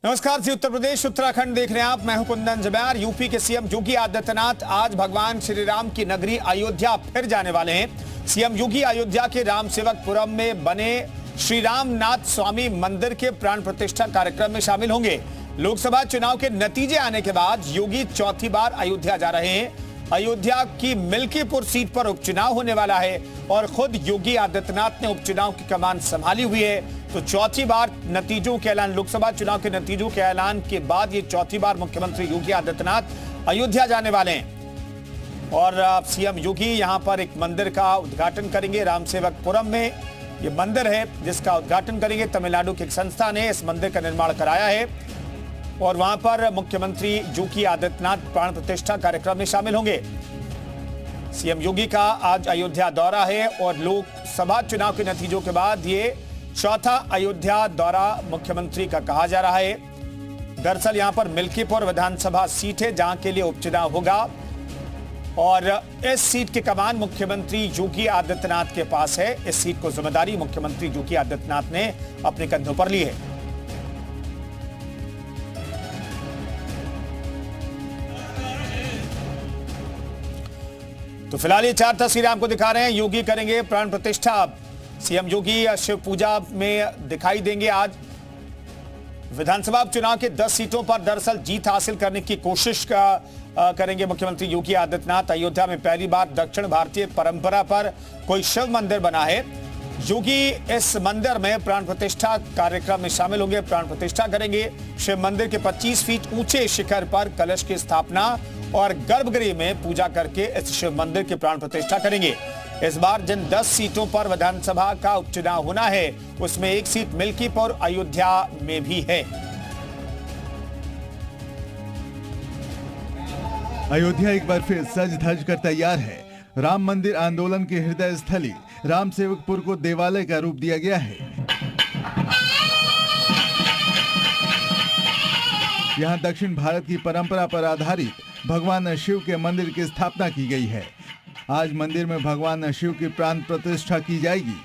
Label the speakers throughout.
Speaker 1: नमस्कार जी, उत्तर प्रदेश उत्तराखंड देख रहे हैं आप। मैं हूं कुंदन जब्यार। यूपी के सीएम योगी आदित्यनाथ आज भगवान श्री राम की नगरी अयोध्या फिर जाने वाले हैं। सीएम योगी अयोध्या के रामसेवकपुरम में बने श्री रामनाथ स्वामी मंदिर के प्राण प्रतिष्ठा कार्यक्रम में शामिल होंगे। लोकसभा चुनाव के नतीजे आने के बाद योगी चौथी बार अयोध्या जा रहे हैं। अयोध्या की मिल्कीपुर सीट पर उपचुनाव होने वाला है और खुद योगी आदित्यनाथ ने उपचुनाव की कमान संभाली हुई है। तो चौथी बार नतीजों के ऐलान, लोकसभा चुनाव के नतीजों के ऐलान के बाद ये चौथी बार मुख्यमंत्री योगी आदित्यनाथ अयोध्या जाने वाले हैं। और सीएम योगी यहां पर एक मंदिर का उद्घाटन करेंगे। रामसेवकपुरम में ये मंदिर है जिसका उद्घाटन करेंगे। तमिलनाडु की एक संस्था ने इस मंदिर का निर्माण कराया है और वहां पर मुख्यमंत्री योगी आदित्यनाथ प्राण प्रतिष्ठा कार्यक्रम में शामिल होंगे। सीएम योगी का आज अयोध्या दौरा है और लोकसभा चुनाव के नतीजों के बाद ये चौथा अयोध्या दौरा मुख्यमंत्री का कहा जा रहा है। दरअसल यहां पर मिल्कीपुर विधानसभा सीट है जहां के लिए उपचुनाव होगा और इस सीट की कमान मुख्यमंत्री योगी आदित्यनाथ के पास है। इस सीट को जिम्मेदारी मुख्यमंत्री योगी आदित्यनाथ ने अपने कंधों पर ली है। तो फिलहाल ये चार तस्वीरें आपको दिखा रहे हैं। योगी करेंगे प्राण प्रतिष्ठा। सीएम योगी शिव पूजा में दिखाई देंगे। आज विधानसभा उपचुनाव के 10 सीटों पर दरअसल जीत हासिल करने की कोशिश करेंगे मुख्यमंत्री योगी आदित्यनाथ। अयोध्या में पहली बार दक्षिण भारतीय परंपरा पर कोई शिव मंदिर बना है। योगी इस मंदिर में प्राण प्रतिष्ठा कार्यक्रम में शामिल होंगे, प्राण प्रतिष्ठा करेंगे। शिव मंदिर के 25 फीट ऊंचे शिखर पर कलश की स्थापना और गर्भगृह में पूजा करके इस शिव मंदिर की प्राण प्रतिष्ठा करेंगे। इस बार जिन 10 सीटों पर विधानसभा का उपचुनाव होना है उसमें एक सीट मिल्कीपुर अयोध्या में भी है।
Speaker 2: अयोध्या एक बार फिर सज धज कर तैयार है। राम मंदिर आंदोलन की हृदय स्थली रामसेवकपुर को देवालय का रूप दिया गया है। यहाँ दक्षिण भारत की परंपरा पर आधारित भगवान शिव के मंदिर की स्थापना की गई है। आज मंदिर में भगवान शिव की प्राण प्रतिष्ठा की जाएगी।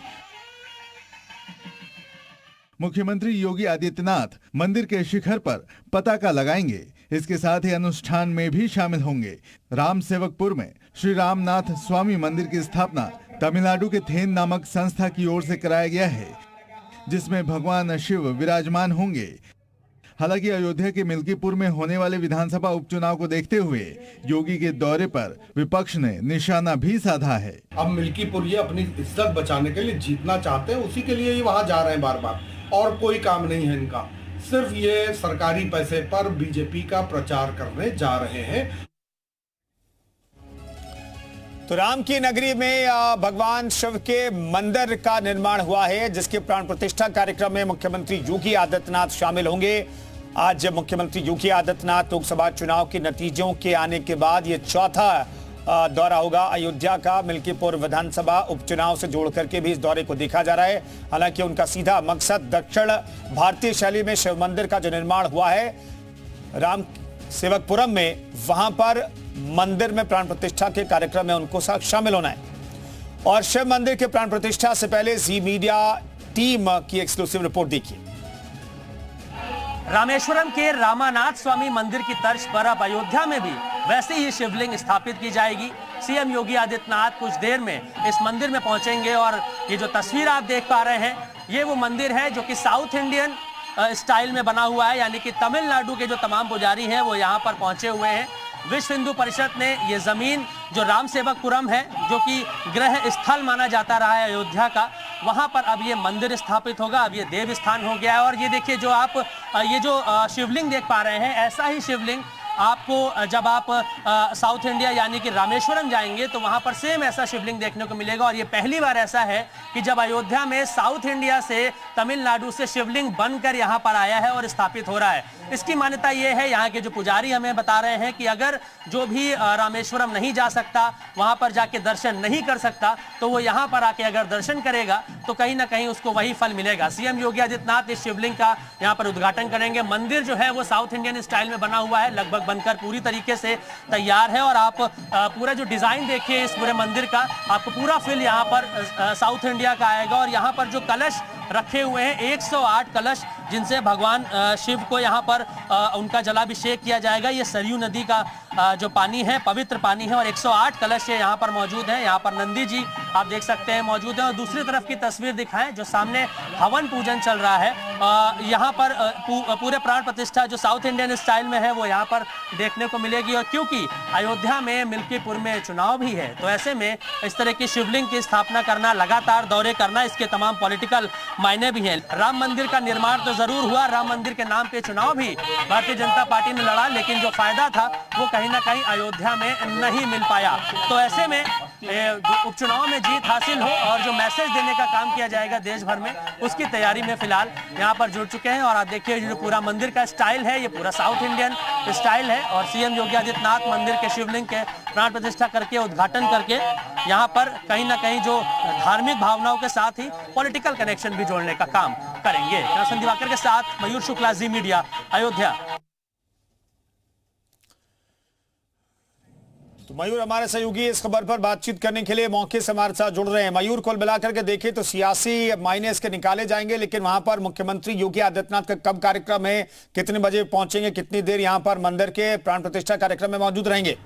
Speaker 2: मुख्यमंत्री योगी आदित्यनाथ मंदिर के शिखर पर पताका लगाएंगे। इसके साथ ही अनुष्ठान में भी शामिल होंगे। रामसेवकपुर में श्री रामनाथ स्वामी मंदिर की स्थापना तमिलनाडु के थेन नामक संस्था की ओर से कराया गया है, जिसमें भगवान शिव विराजमान होंगे। हालांकि अयोध्या के मिल्कीपुर में होने वाले विधानसभा उपचुनाव को देखते हुए योगी के दौरे पर विपक्ष ने निशाना भी साधा है।
Speaker 3: अब मिल्कीपुर ये अपनी इज्जत बचाने के लिए जीतना चाहते हैं, उसी के लिए ये वहां जा रहे हैं बार बार, और कोई काम नहीं है इनका। सिर्फ ये सरकारी पैसे पर बीजेपी का प्रचार करने जा रहे हैं।
Speaker 1: तो राम की नगरी में भगवान शिव के मंदिर का निर्माण हुआ है जिसके प्राण प्रतिष्ठा कार्यक्रम में मुख्यमंत्री योगी आदित्यनाथ शामिल होंगे। आज मुख्यमंत्री योगी आदित्यनाथ लोकसभा चुनाव के नतीजों के आने के बाद ये चौथा दौरा होगा अयोध्या का। मिल्कीपुर विधानसभा उपचुनाव से जोड़ करके भी इस दौरे को देखा जा रहा है। हालांकि उनका सीधा मकसद दक्षिण भारतीय शैली में शिव मंदिर का जो निर्माण हुआ है राम सेवकपुरम में, वहां पर मंदिर में प्राण प्रतिष्ठा के कार्यक्रम में उनको शामिल होना है। और शिव मंदिर के प्राण प्रतिष्ठा से पहले जी मीडिया टीम की एक्सक्लूसिव रिपोर्ट देखिए।
Speaker 4: रामेश्वरम के रामानाथ स्वामी मंदिर की तर्ज पर अब अयोध्या में भी वैसे ही शिवलिंग स्थापित की जाएगी। सीएम योगी आदित्यनाथ कुछ देर में इस मंदिर में पहुंचेंगे और ये जो तस्वीर आप देख पा रहे हैं ये वो मंदिर है जो कि साउथ इंडियन स्टाइल में बना हुआ है, यानी कि तमिलनाडु के जो तमाम पुजारी हैं वो यहाँ पर पहुंचे हुए हैं। विश्व हिंदू परिषद ने ये जमीन जो रामसेवकपुरम है, जो कि ग्रह स्थल माना जाता रहा है अयोध्या का, वहां पर अब ये मंदिर स्थापित होगा। अब ये देव स्थान हो गया है। और ये देखिए जो आप ये जो शिवलिंग देख पा रहे हैं, ऐसा ही शिवलिंग आपको जब आप साउथ इंडिया यानी कि रामेश्वरम जाएंगे तो वहां पर सेम ऐसा शिवलिंग देखने को मिलेगा। और ये पहली बार ऐसा है कि जब अयोध्या में साउथ इंडिया से, तमिलनाडु से शिवलिंग बनकर यहां पर आया है और स्थापित हो रहा है। इसकी मान्यता ये है, यहाँ के जो पुजारी हमें बता रहे हैं कि अगर जो भी रामेश्वरम नहीं जा सकता, वहां पर जाके दर्शन नहीं कर सकता, तो वो यहाँ पर आके अगर दर्शन करेगा तो कहीं ना कहीं उसको वही फल मिलेगा। सीएम योगी आदित्यनाथ इस शिवलिंग का यहाँ पर उद्घाटन करेंगे। मंदिर जो है वो साउथ इंडियन स्टाइल में बना हुआ है, लगभग बनकर पूरी तरीके से तैयार है। और आप पूरा जो डिजाइन देखिए इस पूरे मंदिर का, आपको पूरा फील यहाँ पर साउथ इंडिया का आएगा। और यहाँ पर जो कलश रखे हुए हैं 108 कलश जिनसे भगवान शिव को यहाँ पर उनका जलाभिषेक किया जाएगा। ये सरयू नदी का जो पानी है, पवित्र पानी है, और 108 कलश यहाँ पर मौजूद है। यहाँ पर नंदी जी आप देख सकते हैं मौजूद है। और दूसरी तरफ की तस्वीर दिखाएं, जो सामने हवन पूजन चल रहा है, यहाँ पर पूरे प्राण प्रतिष्ठा जो साउथ इंडियन स्टाइल में है वो यहाँ पर देखने को मिलेगी। और क्योंकि अयोध्या में मिल्कीपुर में चुनाव भी है, तो ऐसे में इस तरह की शिवलिंग की स्थापना करना, लगातार दौरे करना, इसके तमाम पॉलिटिकल मायने भी हैं। राम मंदिर का निर्माण तो जरूर हुआ, राम मंदिर के नाम पे चुनाव भी भारतीय जनता पार्टी ने लड़ा, लेकिन जो फायदा था वो कहीं ना कहीं अयोध्या में नहीं मिल पाया। तो ऐसे में उपचुनाव में जीत हासिल हो और जो मैसेज देने का काम किया जाएगा देश भर में, उसकी तैयारी में फिलहाल यहाँ पर जुड़ चुके हैं। और आप देखिए जो पूरा मंदिर का स्टाइल है, ये पूरा साउथ इंडियन स्टाइल है। और सीएम योगी आदित्यनाथ मंदिर के शिवलिंग के प्राण प्रतिष्ठा करके, उद्घाटन करके यहाँ पर कहीं ना कहीं जो धार्मिक भावनाओं के साथ ही पॉलिटिकल कनेक्शन भी जोड़ने का काम करेंगे। संदीप दिवाकर के साथ मयूर शुक्ला, जी मीडिया, अयोध्या।
Speaker 1: तो मयूर हमारे सहयोगी इस खबर पर बातचीत करने के लिए मौके से हमारे साथ जुड़ रहे हैं। मयूर, कुल मिलाकर के देखें तो सियासी मायने इसके निकाले जाएंगे, लेकिन वहां पर मुख्यमंत्री योगी आदित्यनाथ का कब कार्यक्रम है, कितने बजे पहुंचेंगे, कितनी देर यहां पर मंदिर के प्राण प्रतिष्ठा कार्यक्रम में मौजूद रहेंगे?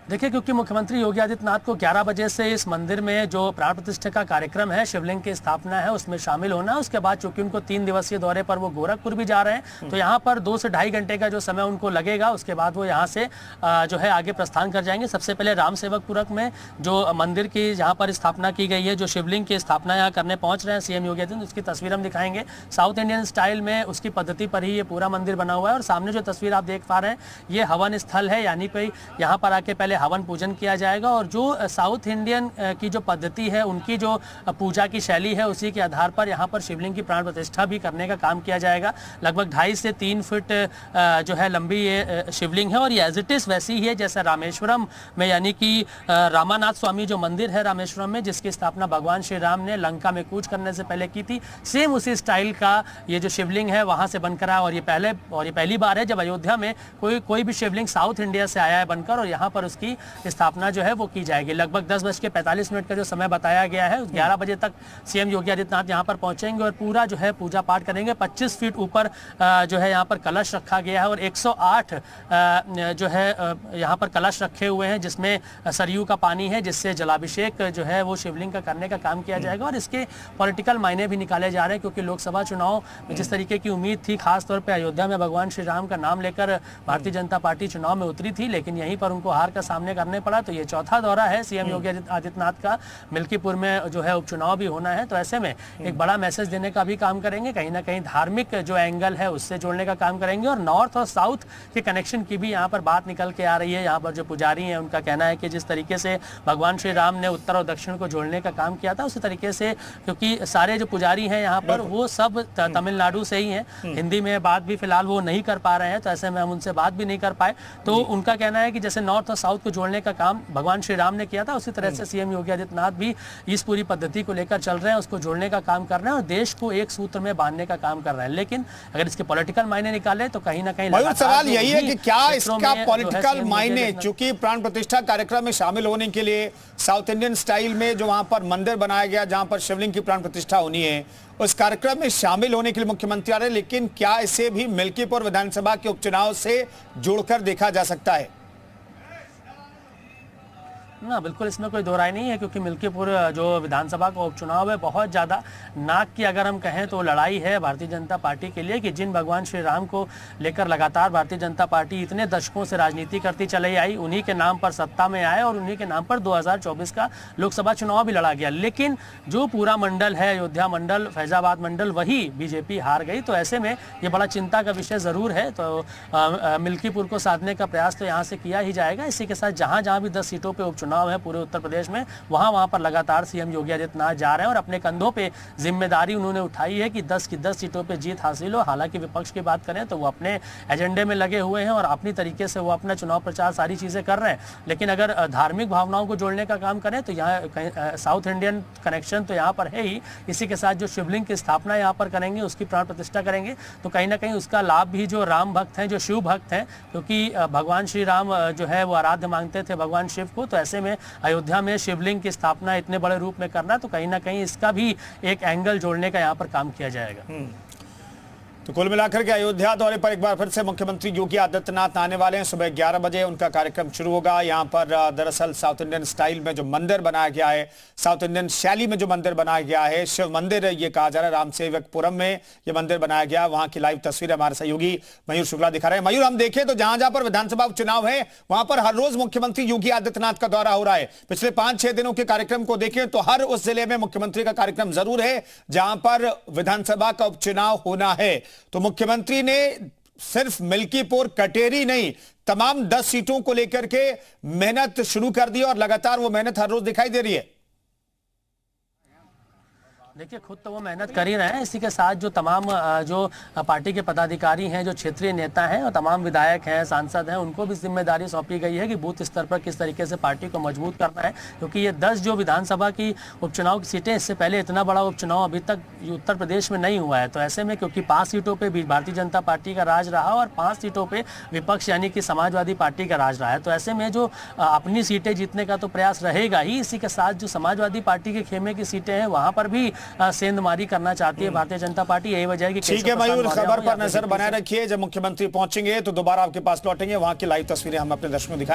Speaker 4: देखिए, क्योंकि मुख्यमंत्री योगी आदित्यनाथ को 11 बजे से इस मंदिर में जो प्राण प्रतिष्ठा का कार्यक्रम है, शिवलिंग की स्थापना है, उसमें शामिल होना है। उसके बाद चूंकि उनको 3 दिवसीय दौरे पर वो गोरखपुर भी जा रहे हैं, तो यहाँ पर 2 से ढाई घंटे का जो समय उनको लगेगा, उसके बाद वो यहाँ से जो है आगे प्रस्थान कर जाएंगे। सबसे पहले राम सेवकपुरम में जो मंदिर की जहाँ पर स्थापना की गई है, जो शिवलिंग की स्थापना यहाँ करने पहुँच रहे हैं सीएम योगी आदित्यनाथ, उसकी तस्वीर हम दिखाएंगे। साउथ इंडियन स्टाइल में उसकी पद्धति पर ही ये पूरा मंदिर बना हुआ है। और सामने जो तस्वीर आप देख पा रहे हैं, ये हवन स्थल है, यानी कोई यहाँ पर आके पहले हवन पूजन किया जाएगा। और जो साउथ इंडियन की जो पद्धति है, उनकी जो पूजा की शैली है, उसी के आधार पर यहाँ पर शिवलिंग की प्राण प्रतिष्ठा भी करने का काम किया जाएगा। लगभग 2.5 से 3 फीट जो है लंबी ये शिवलिंग है। और ये एज इट इज वैसी ही है जैसे रामेश्वरम में, यानी कि रामानाथ स्वामी जो मंदिर है रामेश्वरम में, जिसकी स्थापना भगवान श्री राम ने लंका में कूच करने से पहले की थी, सेम उसी स्टाइल का ये जो शिवलिंग है वहां से बनकर आया। और ये पहली बार है जब अयोध्या में कोई भी शिवलिंग साउथ इंडिया से आया है बनकर, और यहाँ पर उसकी स्थापना जो है वो की जाएगी। लगभग 10:45 का जो समय बताया गया है, 11 बजे तक सीएम योगी आदित्यनाथ यहाँ पर पहुंचेंगे और पूरा जो है पूजा पाठ करेंगे। 25 फीट ऊपर जो है यहाँ पर कलश रखा गया है, और 108 जो है यहाँ पर कलश रखे हुए हैं, जिसमें सरयू का पानी है, जिससे जलाभिषेक जो है वो शिवलिंग का करने का काम किया जाएगा। और इसके पॉलिटिकल मायने भी निकाले जा रहे हैं, क्योंकि लोकसभा चुनाव में जिस तरीके की उम्मीद थी, खासतौर पर अयोध्या में भगवान श्री राम का नाम लेकर भारतीय जनता पार्टी चुनाव में उतरी थी, लेकिन यहीं पर उनको हार का सामने करने पड़ा। तो ये चौथा दौरा है सीएम योगी आदित्यनाथ का, मिल्कीपुर में जो है उपचुनाव भी होना है। तो ऐसे में एक बड़ा मैसेज देने का भी काम करेंगे, कहीं ना कहीं धार्मिक जो एंगल है उससे जोड़ने का काम करेंगे। और नॉर्थ और साउथ के कनेक्शन की भी यहाँ पर बात निकल के आ रही है। यहाँ पर जो पुजारी हैं, उनका कहना है कि जिस तरीके से भगवान श्री राम ने उत्तर और दक्षिण को जोड़ने का काम किया था, उसी तरीके से, क्योंकि सारे जो पुजारी हैं यहाँ पर वो सब तमिलनाडु से ही हैं, हिंदी में बात भी फिलहाल वो नहीं कर पा रहे हैं, तो ऐसे में हम उनसे बात भी नहीं कर पाए। तो उनका कहना है कि जैसे नॉर्थ और साउथ को जोड़ने का काम भगवान श्री राम ने किया था, उसी तरह से सीएम योगी आदित्यनाथ भी इस पूरी पद्धति को लेकर चल रहे हैं, उसको जोड़ने का काम कर रहे हैं और देश को एक सूत्र में बांधने का काम कर रहे हैं। लेकिन अगर इसके पॉलिटिकल मायने निकाले तो कहीं ना कहीं
Speaker 1: सवाल यही है कि क्या इसका पॉलिटिकल मायने, चूंकि प्राण प्रतिष्ठा कार्यक्रम में शामिल होने के लिए साउथ इंडियन स्टाइल में जो वहां पर मंदिर बनाया गया, जहां पर शिवलिंग की प्राण प्रतिष्ठा होनी है, उस कार्यक्रम में शामिल होने के लिए मुख्यमंत्री आ रहे हैं, लेकिन क्या इसे भी मिल्कीपुर विधानसभा के उपचुनाव से जोड़कर देखा जा सकता है?
Speaker 4: ना, बिल्कुल इसमें कोई दो राय नहीं है, क्योंकि मिल्कीपुर जो विधानसभा का उपचुनाव है, बहुत ज़्यादा नाक की अगर हम कहें तो लड़ाई है भारतीय जनता पार्टी के लिए, कि जिन भगवान श्री राम को लेकर लगातार भारतीय जनता पार्टी इतने दशकों से राजनीति करती चली आई, उन्हीं के नाम पर सत्ता में आए और उन्हीं के नाम पर 2024 का लोकसभा चुनाव भी लड़ा गया। लेकिन जो पूरा मंडल है, अयोध्या मंडल, फैजाबाद मंडल, वही बीजेपी हार गई। तो ऐसे में ये बड़ा चिंता का विषय ज़रूर है। तो मिल्कीपुर को साधने का प्रयास तो यहाँ से किया ही जाएगा। इसी के साथ जहाँ जहाँ भी 10 सीटों पर उपचुनाव है पूरे उत्तर प्रदेश में, वहां पर लगातार सीएम योगी आदित्यनाथ जा रहे हैं और अपने कंधों पे जिम्मेदारी उन्होंने उठाई है कि 10 की 10 सीटों पे जीत हासिल हो। हालांकि विपक्ष की बात करें तो वो अपने एजेंडे में लगे हुए हैं और अपनी तरीके से वो अपना चुनाव प्रचार सारी चीजें कर रहे हैं। लेकिन अगर धार्मिक भावनाओं को जोड़ने का काम करें तो यहाँ साउथ इंडियन कनेक्शन तो यहाँ पर है ही। इसी के साथ जो शिवलिंग की स्थापना यहाँ पर करेंगे, उसकी प्राण प्रतिष्ठा करेंगे, तो कहीं ना कहीं उसका लाभ भी जो राम भक्त हैं, जो शिव भक्त हैं, क्योंकि भगवान श्री राम जो है वो आराध्य मांगते थे भगवान शिव को, तो ऐसे में में अयोध्या में शिवलिंग की स्थापना इतने बड़े रूप में करना, तो कहीं ना कहीं इसका भी एक एंगल जोड़ने का यहाँ पर काम किया जाएगा।
Speaker 1: तो कुल मिलाकर के अयोध्या दौरे पर एक बार फिर से मुख्यमंत्री योगी आदित्यनाथ आने वाले हैं। सुबह 11 बजे उनका कार्यक्रम शुरू होगा। यहाँ पर दरअसल साउथ इंडियन स्टाइल में जो मंदिर बनाया गया है, साउथ इंडियन शैली में जो मंदिर बनाया गया है, शिव मंदिर ये कहा जा रहा है, रामसेवकपुरम में ये मंदिर बनाया गया। वहां की लाइव तस्वीर हमारे सहयोगी मयूर शुक्ला दिखा रहे हैं। मयूर, हम देखें तो जहां जहां पर विधानसभा उपचुनाव है वहां पर हर रोज मुख्यमंत्री योगी आदित्यनाथ का दौरा हो रहा है। पिछले 5-6 दिनों के कार्यक्रम को देखें तो हर उस जिले में मुख्यमंत्री का कार्यक्रम जरूर है जहां पर विधानसभा का उपचुनाव होना है। तो मुख्यमंत्री ने सिर्फ मिल्कीपुर, कटेरी नहीं, तमाम 10 सीटों को लेकर के मेहनत शुरू कर दी और लगातार वो मेहनत हर रोज दिखाई दे रही है।
Speaker 4: देखिए, खुद तो वो मेहनत कर ही रहे हैं, इसी के साथ जो तमाम जो पार्टी के पदाधिकारी हैं, जो क्षेत्रीय नेता हैं और तमाम विधायक हैं, सांसद हैं, उनको भी जिम्मेदारी सौंपी गई है कि बूथ स्तर पर किस तरीके से पार्टी को मजबूत करना है। क्योंकि ये 10 जो विधानसभा की उपचुनाव की सीटें, इससे पहले इतना बड़ा उपचुनाव अभी तक उत्तर प्रदेश में नहीं हुआ है। तो ऐसे में क्योंकि 5 सीटों पर भारतीय जनता पार्टी का राज रहा और 5 सीटों पर विपक्ष यानी कि समाजवादी पार्टी का राज रहा है, तो ऐसे में जो अपनी सीटें जीतने का तो प्रयास रहेगा ही, इसी के साथ जो समाजवादी पार्टी के खेमे की सीटें हैं वहां पर भी सेंधमारी करना चाहती है भारतीय जनता पार्टी। यही वजह है कि
Speaker 1: ठीक है मयूर, खबर पर नजर बनाए रखिए। जब मुख्यमंत्री पहुंचेंगे तो दोबारा आपके पास लौटेंगे, वहां की लाइव तस्वीरें हम अपने दर्शकों को दिखाएंगे।